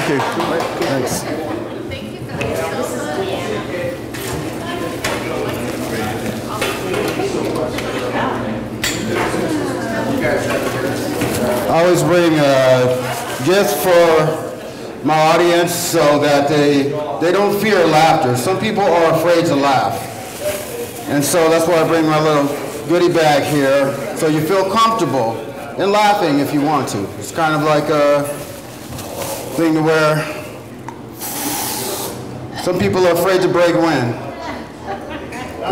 Thank you. Thanks. I always bring gifts for my audience so that they don't fear laughter. Some people are afraid to laugh. And so that's why I bring my little goodie bag here, so you feel comfortable in laughing if you want to. It's kind of like a thing to where some people are afraid to break wind.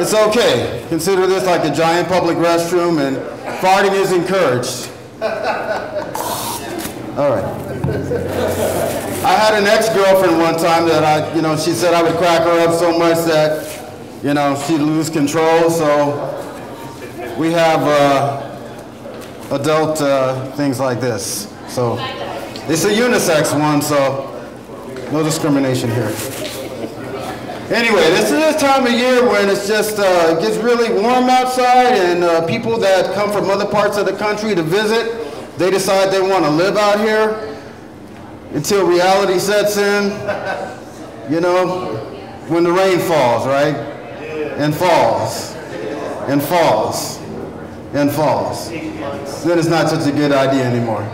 It's okay. Consider this like a giant public restroom, and farting is encouraged. All right. I had an ex-girlfriend one time that she said I would crack her up so much that, she'd lose control. So we have adult things like this. So it's a unisex one, so no discrimination here. Anyway, this is the time of year when it's just it gets really warm outside, and people that come from other parts of the country to visit, they decide they want to live out here until reality sets in, when the rain falls, right? And falls, and falls, and falls. Then it's not such a good idea anymore.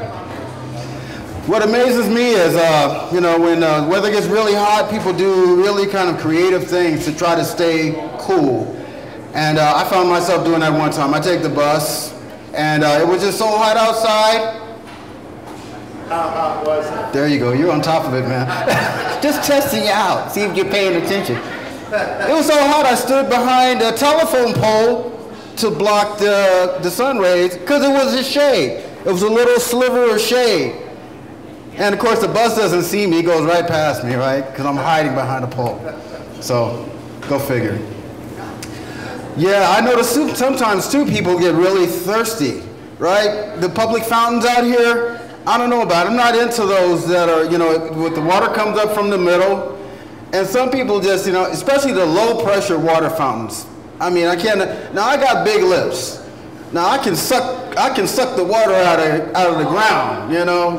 What amazes me is, when weather gets really hot, people do really kind of creative things to try to stay cool. And I found myself doing that one time. I take the bus, and it was just so hot outside. How hot was it? There you go. You're on top of it, man. Just testing you out. See if you're paying attention. It was so hot, I stood behind a telephone pole to block the sun rays because it was a shade. It was a little sliver of shade. And of course, the bus doesn't see me. It goes right past me, right? Because I'm hiding behind a pole. So, go figure. Yeah, I notice sometimes, too, people get really thirsty, right? The public fountains out here, I don't know about it. I'm not into those that are, with the water comes up from the middle. And some people just, especially the low-pressure water fountains. I mean, I can't. Now, I got big lips. Now, I can suck the water out of the ground,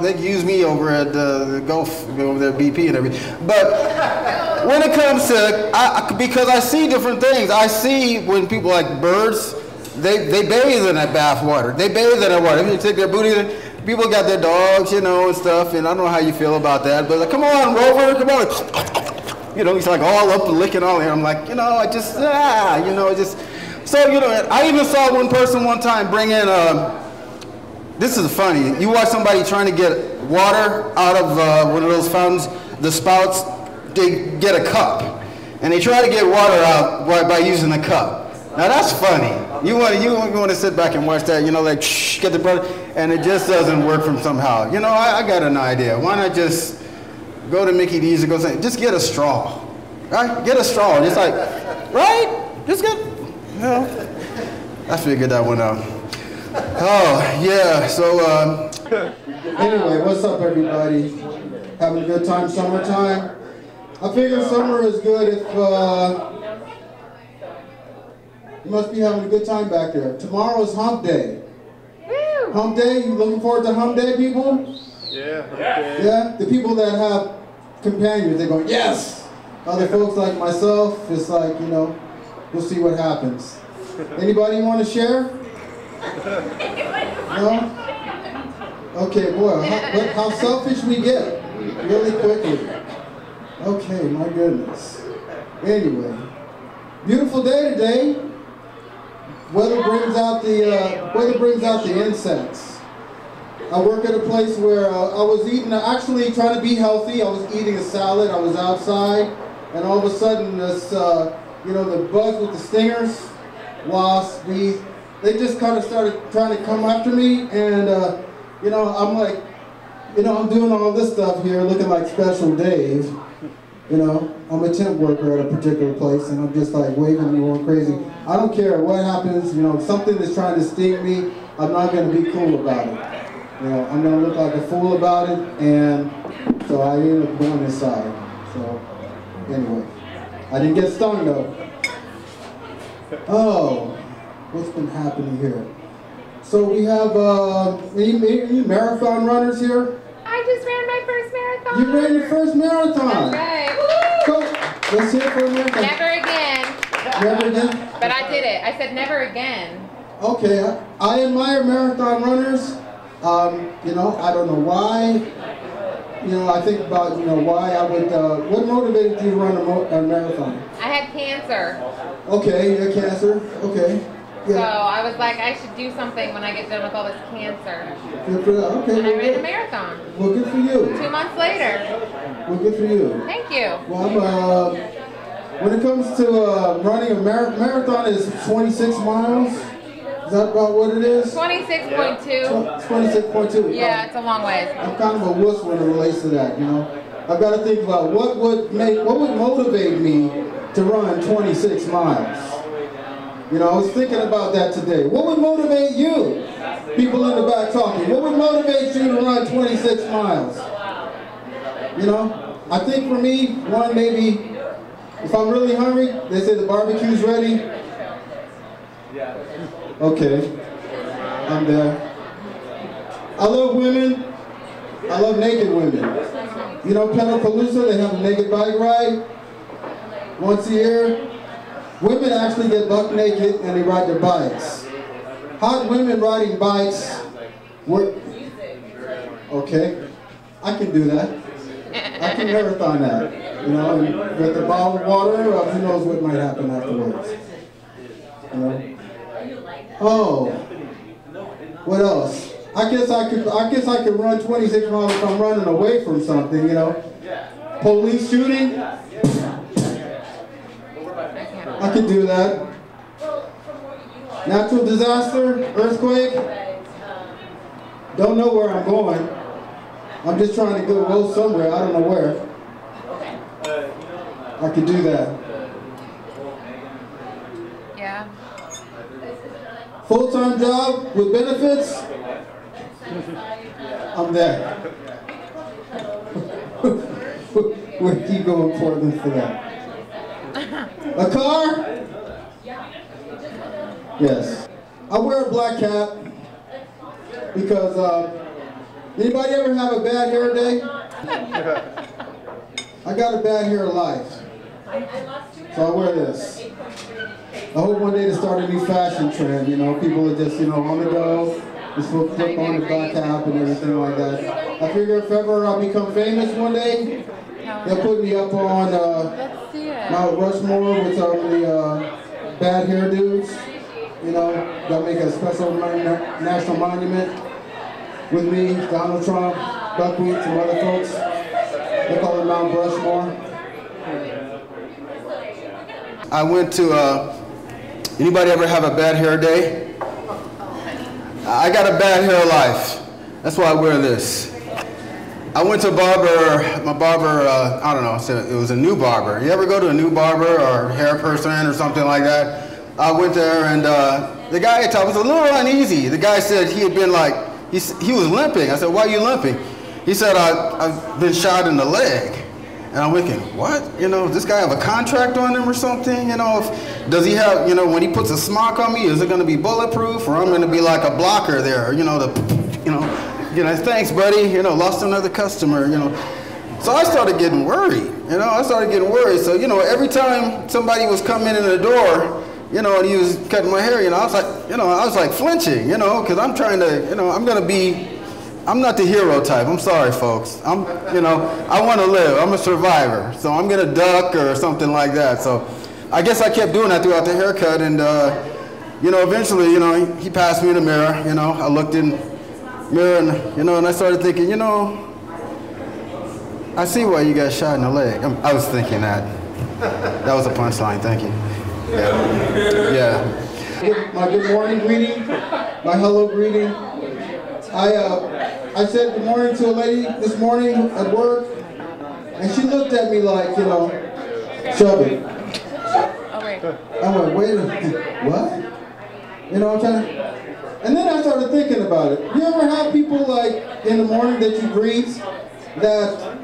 They use me over at the Gulf, over there, BP and everything. But when it comes to, because I see different things. I see when people like birds, they bathe in that bath water. They bathe in that water. They take their booty in. People got their dogs, and stuff, and I don't know how you feel about that. But like, come on, Rover, come on. He's like all up and licking all here. I'm like, So, I even saw one person one time bring in, this is funny. You watch somebody trying to get water out of one of those fountains, the spouts, they get a cup. And they try to get water out by using a cup. Now that's funny. You want to sit back and watch that, like, shh, get the brother, and it just doesn't work from somehow. I got an idea. Why not just go to Mickey D's and go say, just get a straw, right? Get a straw, just like, right? Just get, I figured that one out. Oh, yeah, so, anyway, what's up, everybody? Having a good time, summertime? I figure summer is good if, you must be having a good time back there. Tomorrow is Hump Day. Woo! Hump Day, you looking forward to Hump Day, people? Yeah, Hump Day. Yeah, the people that have companions, they're going, yes! Other folks like myself, it's like, we'll see what happens. Anybody want to share? No? Okay, boy, how selfish we get really quickly. Okay, my goodness. Anyway, beautiful day today. Weather brings out the insects. I work at a place where I was eating, actually trying to be healthy. I was eating a salad. I was outside, and all of a sudden, this, the bugs with the stingers, wasps, bees, they just kind of started trying to come after me, and I'm like, I'm doing all this stuff here, looking like Special Dave. I'm a temp worker at a particular place, and I'm just like waving and going crazy. I don't care what happens, something that's trying to sting me, I'm not going to be cool about it. I'm going to look like a fool about it, and so I ended up going inside. So, anyway, I didn't get stung though. Oh, what's been happening here? So we have, any marathon runners here? I just ran my first marathon. You ran your first marathon. That's right. So, let's hear it for a marathon. Never again. Never again? But I did it. I said never again. Okay, I admire marathon runners. You know, I don't know why. You know, I think about, you know, why I would, what motivated you to run a marathon? I had cancer. Okay, you had cancer, okay. Yeah. So I was like, I should do something when I get done with all this cancer. Good for that, okay. And I ran a marathon. Well, good for you. 2 months later. Well, good for you. Thank you. Well, when it comes to running a marathon is 26 miles. Is that about what it is? 26.2. 26.2. Yeah, it's a long ways. I'm kind of a wuss when it relates to that, you know. I've got to think about what would motivate me to run 26 miles. You know, I was thinking about that today. What would motivate you? People in the back talking. What would motivate you to run 26 miles? You know, I think for me, one maybe, if I'm really hungry, they say the barbecue's ready. Okay, I'm there. I love women. I love naked women. You know, Pedalpalooza, they have a naked bike ride once a year. Women actually get buck naked and they ride their bikes. Hot women riding bikes. Okay, I can do that. I can marathon that. You know, and with the bottle of water, who knows what might happen afterwards. You know. Oh, what else? I guess I could run 26 miles if I'm running away from something, you know. Police shooting. I could do that. Natural disaster, earthquake. Don't know where I'm going. I'm just trying to go somewhere. I don't know where. I could do that. Yeah. Full-time job with benefits. I'm there. Where do you go in Portland for that? A car? Yes. I wear a black cap because anybody ever have a bad hair day? I got a bad hair life. So I wear this. I hope one day to start a new fashion trend, you know, people are just, you know, on the go, just flip on the black cap and everything like that. I figure if ever I become famous one day, they'll put me up on Mount Rushmore with all the bad hair dudes. You know, they'll make a special national monument with me, Donald Trump, Buckwheat, some other folks. They call it Mount Rushmore. I went to, anybody ever have a bad hair day? I got a bad hair life. That's why I wear this. I went to a barber, my barber, I don't know, it was a new barber. You ever go to a new barber or hair person or something like that? I went there and the guy I was a little uneasy. The guy said he had been like, he was limping. I said, why are you limping? He said, I've been shot in the leg. And I'm thinking, what? You know, does this guy have a contract on him or something? You know, does he have, you know, when he puts a smock on me, is it going to be bulletproof or I'm going to be like a blocker there? You know, thanks, buddy. You know, lost another customer, you know. So I started getting worried, you know. So, you know, every time somebody was coming in the door, you know, and he was cutting my hair, you know, I was like flinching, you know, because I'm trying to, you know, I'm not the hero type. I'm sorry, folks. I want to live. I'm a survivor. So I'm going to duck or something like that. So I guess I kept doing that throughout the haircut. And, you know, eventually, you know, he passed me in the mirror. You know, I looked in the mirror and, you know, and I started thinking, you know, I see why you got shot in the leg. I was thinking that. That was a punchline. Thank you. Yeah. My good morning greeting, my hello greeting. I said good morning to a lady this morning at work, and she looked at me like, you know, Shelby. I went, wait a minute, what? You know what I'm trying to? And then I started thinking about it. You ever have people like in the morning that you greet that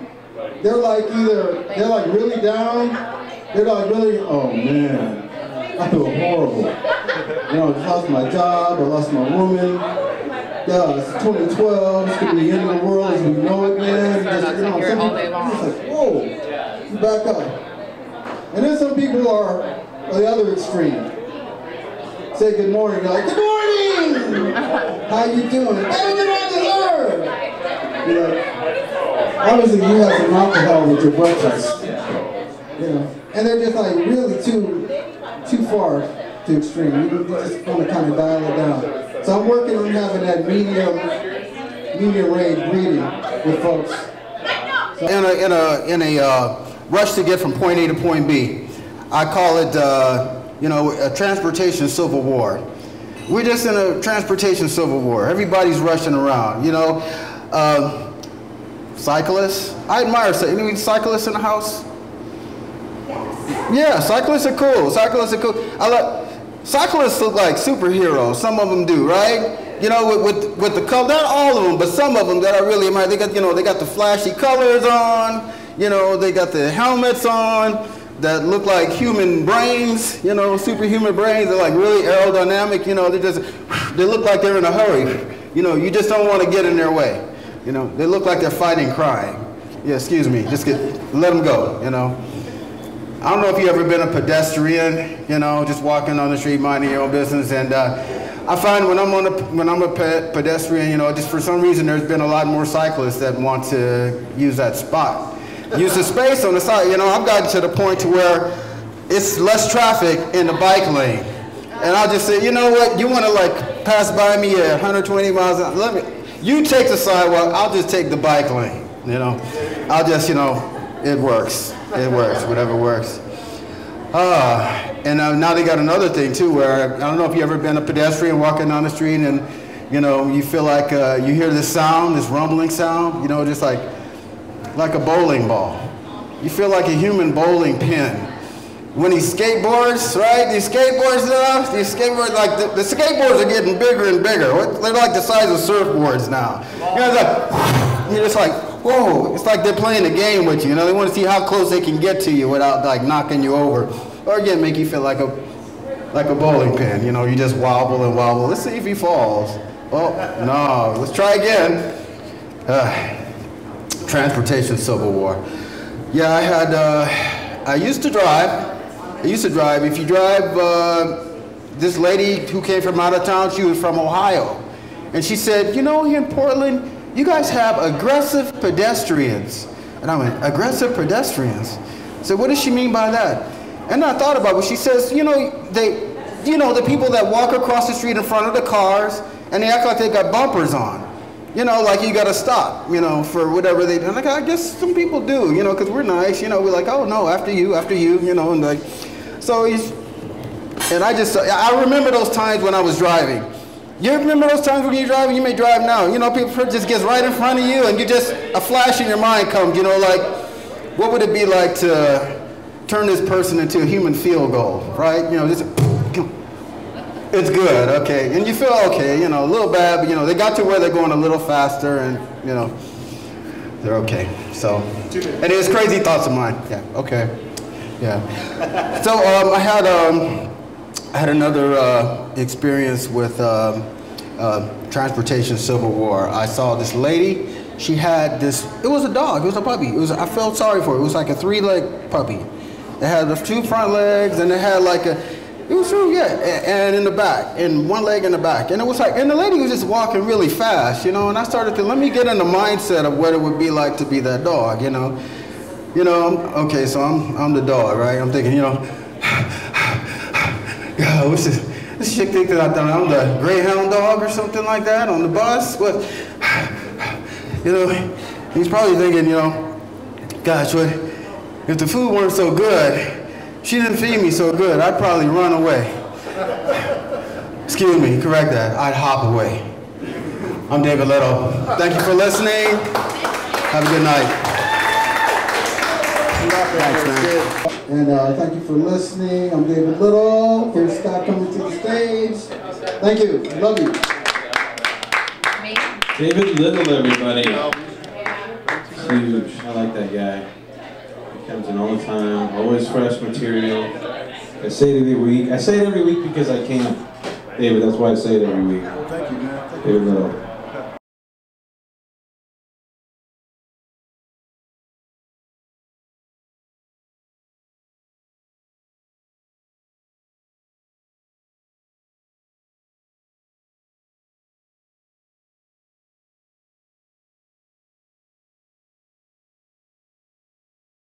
they're like really down, they're like really, oh man, I feel horrible. You know, I lost my job, I lost my woman. it's 2012, it's gonna be the end of the world as we know it, man. Just, some people, it's like, whoa, you back up. And then some people are the other extreme. Say good morning, you're like, good morning! How you doing? Better than I deserve! You're like, obviously you have some alcohol with your breakfast. And they're just like really too far to extreme. You just want to kind of dial it down. So I'm working on having that medium range greeting with folks. So In a rush to get from point A to point B, I call it a transportation civil war. We're just in a transportation civil war. Everybody's rushing around. Cyclists. I admire any cyclists in the house. Yeah, cyclists are cool. Cyclists are cool. Cyclists look like superheroes. Some of them do, right? With the color. Not all of them, but some of them that I really admire. They got they got the flashy colors on. They got the helmets on that look like human brains. Superhuman brains. They're like really aerodynamic. They look like they're in a hurry. You just don't want to get in their way. They look like they're fighting crime. Yeah, excuse me. Just let them go. I don't know if you've ever been a pedestrian, just walking on the street, minding your own business. And I find when I'm a pedestrian, just for some reason, there's been a lot more cyclists that want to use that spot. Use the space on the side. I've gotten to the point to where it's less traffic in the bike lane. And I'll just say, you know what, you want to like pass by me at 120 miles an hour, you take the sidewalk, I'll just take the bike lane, I'll just, it works, whatever works. And now they got another thing too, where I don't know if you've ever been a pedestrian walking down the street and, you feel like you hear this sound, this rumbling sound, just like a bowling ball. You feel like a human bowling pin. When these skateboards, right? These skateboards, like the skateboards are getting bigger and bigger. They're like the size of surfboards now. It's like, you're just like, whoa, it's like they're playing a game with you. They want to see how close they can get to you without like knocking you over. Or again, make you feel like a bowling pin. You just wobble and wobble. Let's see if he falls. Oh, no, let's try again. Transportation civil war. Yeah, I used to drive. If you drive, this lady who came from out of town, she was from Ohio. And she said, here in Portland, you guys have aggressive pedestrians. And I went, aggressive pedestrians? I said, what does she mean by that? And I thought about what she says, the people that walk across the street in front of the cars, and they act like they got bumpers on. Like you gotta stop, for whatever they do. And I guess some people do, because we're nice, we're like, oh no, after you, and like, so and I remember those times when I was driving. You remember those times when you're driving? You may drive now. People just gets right in front of you, and a flash in your mind comes, like, what would it be like to turn this person into a human field goal, right? It's good, okay, and you feel okay, a little bad, but they got to where they're going a little faster, and they're okay. So, and it was crazy thoughts of mine. Yeah, okay, yeah. So I had another experience with transportation civil war. I saw this lady. She had this. It was a dog. It was a puppy. I felt sorry for it. It was like a 3-leg puppy. It had the 2 front legs, and it had like it was true, yeah, and in the back, and 1 leg in the back. And it was like, and the lady was just walking really fast, and I started to, let me get in the mindset of what it would be like to be that dog, okay, so I'm the dog, right? I'm thinking, yeah, what's this chick think that I'm the Greyhound dog or something like that on the bus, but, he's probably thinking, gosh, what, if the food weren't so good, she didn't feed me so good, I'd probably run away. Excuse me, correct that. I'd hop away. I'm David Little. Thank you for listening. Have a good night. Thanks, man. And thank you for listening. I'm David Little. Here's Scott coming to the stage. Thank you. Love you. David Little, everybody. Huge. I like that guy. Comes in all the time, always fresh material. I say it every week. I say it every week because I can. David, that's why I say it every week. Thank you, man. David Little.